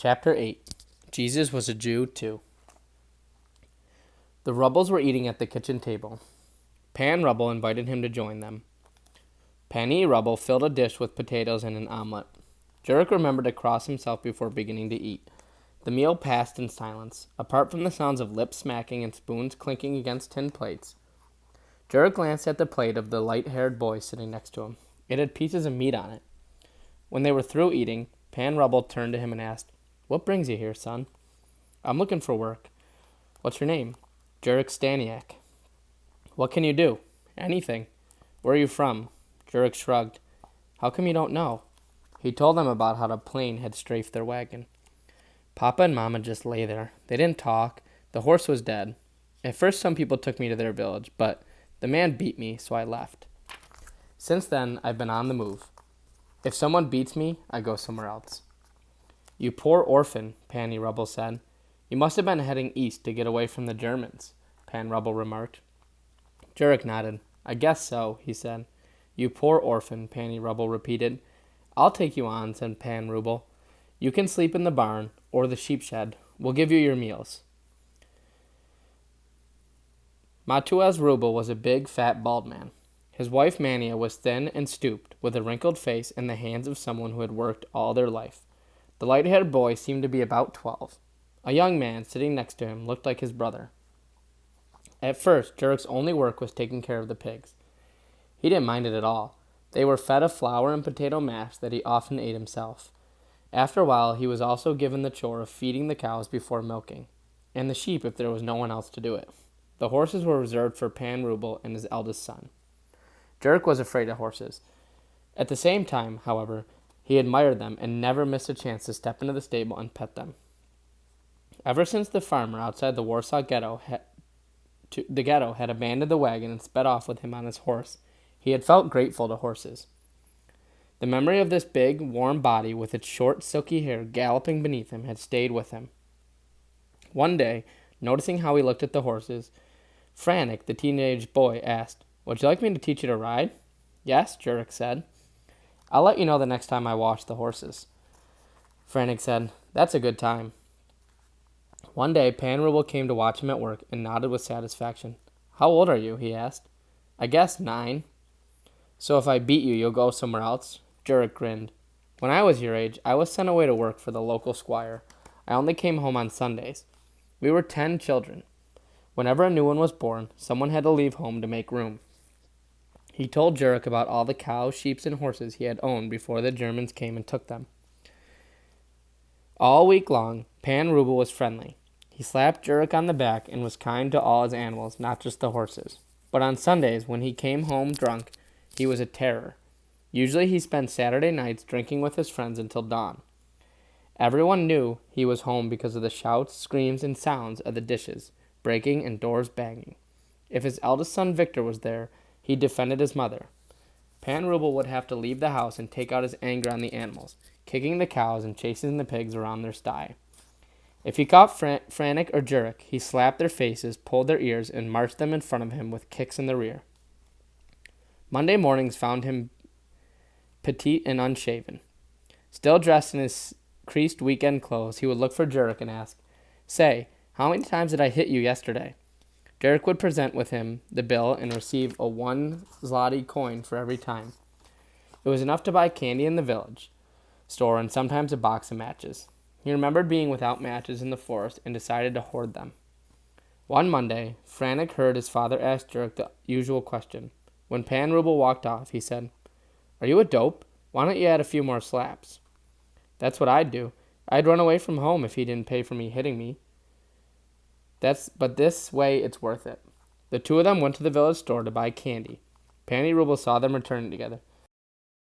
Chapter 8. Jesus was a Jew too. The Rubbles were eating at the kitchen table. Pan Rubble invited him to join them. Panny Rubble filled a dish with potatoes and an omelet. Jurek remembered to cross himself before beginning to eat. The meal passed in silence, apart from the sounds of lips smacking and spoons clinking against tin plates. Jurek glanced at the plate of the light-haired boy sitting next to him. It had pieces of meat on it. When they were through eating, Pan Rubble turned to him and asked, "What brings you here, son?" "I'm looking for work." "What's your name?" "Jurek Staniak." "What can you do?" "Anything." "Where are you from?" Jurek shrugged. "How come you don't know?" He told them about how a plane had strafed their wagon. "Papa and Mama just lay there. They didn't talk. The horse was dead. At first some people took me to their village, but the man beat me, so I left. Since then, I've been on the move. If someone beats me, I go somewhere else." "You poor orphan," Panny Rubble said. "You must have been heading east to get away from the Germans," Pan Rubble remarked. Jurek nodded. "I guess so," he said. "You poor orphan," Panny Rubble repeated. "I'll take you on," said Pan Rubble. "You can sleep in the barn or the sheep shed. We'll give you your meals." Matuez Rubble was a big, fat, bald man. His wife Mania was thin and stooped, with a wrinkled face and the hands of someone who had worked all their life. The light-haired boy seemed to be about 12. A young man sitting next to him looked like his brother. At first, Jurek's only work was taking care of the pigs. He didn't mind it at all. They were fed a flour and potato mash that he often ate himself. After a while, he was also given the chore of feeding the cows before milking, and the sheep if there was no one else to do it. The horses were reserved for Pan Rubble and his eldest son. Jurek was afraid of horses. At the same time, however, he admired them and never missed a chance to step into the stable and pet them. Ever since the farmer outside the Warsaw ghetto had abandoned the wagon and sped off with him on his horse, he had felt grateful to horses. The memory of this big, warm body with its short, silky hair galloping beneath him had stayed with him. One day, noticing how he looked at the horses, Franek, the teenage boy, asked, "Would you like me to teach you to ride?" "Yes," Jurek said. "I'll let you know the next time I wash the horses." Franek said, "That's a good time." One day, Pan Rubble came to watch him at work and nodded with satisfaction. "How old are you?" he asked. "I guess 9. "So if I beat you, you'll go somewhere else?" Jurek grinned. "When I was your age, I was sent away to work for the local squire. I only came home on Sundays. We were 10 children. Whenever a new one was born, someone had to leave home to make room." He told Jurek about all the cows, sheep, and horses he had owned before the Germans came and took them. All week long, Pan Rubble was friendly. He slapped Jurek on the back and was kind to all his animals, not just the horses. But on Sundays, when he came home drunk, he was a terror. Usually he spent Saturday nights drinking with his friends until dawn. Everyone knew he was home because of the shouts, screams, and sounds of the dishes breaking and doors banging. If his eldest son Victor was there, he defended his mother. Pan Rubble would have to leave the house and take out his anger on the animals, kicking the cows and chasing the pigs around their sty. If he caught Franek or Jurek, he slapped their faces, pulled their ears, and marched them in front of him with kicks in the rear. Monday mornings found him petite and unshaven. Still dressed in his creased weekend clothes, he would look for Jurek and ask, "Say, how many times did I hit you yesterday?" Jurek would present with him the bill and receive a 1 zloty coin for every time. It was enough to buy candy in the village store and sometimes a box of matches. He remembered being without matches in the forest and decided to hoard them. One Monday, Franek heard his father ask Jurek the usual question. When Pan Rubble walked off, he said, "Are you a dope? Why don't you add a few more slaps?" "That's what I'd do. I'd run away from home if he didn't pay for me hitting me. But this way it's worth it." The two of them went to the village store to buy candy. Panny Rubble saw them returning together.